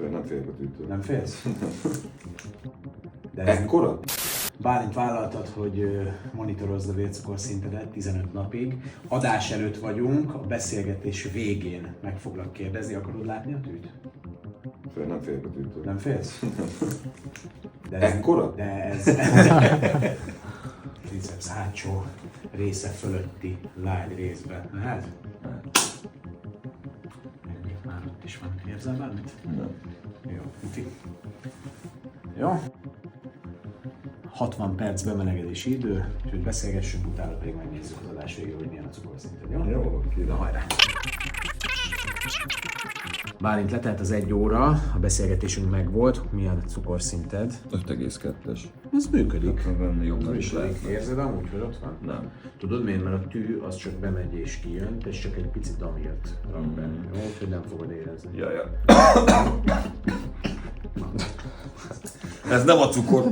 Nem félek a tűtől. Nem félsz? De Ekkora? Bálint vállaltad, hogy monitorozd a vércukorszintedet 15 napig. Adás előtt vagyunk, a beszélgetés végén meg foglak kérdezni. Akarod látni a tűt? Nem félek a tűtől. Nem félsz? Ekkora? De ez... triceps hátsó része fölötti lágy részben. Lehet? Már ott is van. Érzel bármit? Nem. Jó, üti. Jó. 60 perc bemelegedési idő, úgyhogy beszélgessünk, utána pedig megnézzük az adás végül, hogy milyen a cukorszinted, jó? Jó, oké. Na hajrá! Bálint letelt az 1 óra, a beszélgetésünk megvolt. Milyen a cukorszinted? 5,2-es. Ez működik. Venni jobban is lehet. Érzed amúgy, hogy ott van? Nem. Tudod miért? Mert a tű az csak bemegy és kijön, és csak egy picit amiatt rak benne. Jó, úgyhogy nem fogod érezni. Ja. Ez nem a cukor.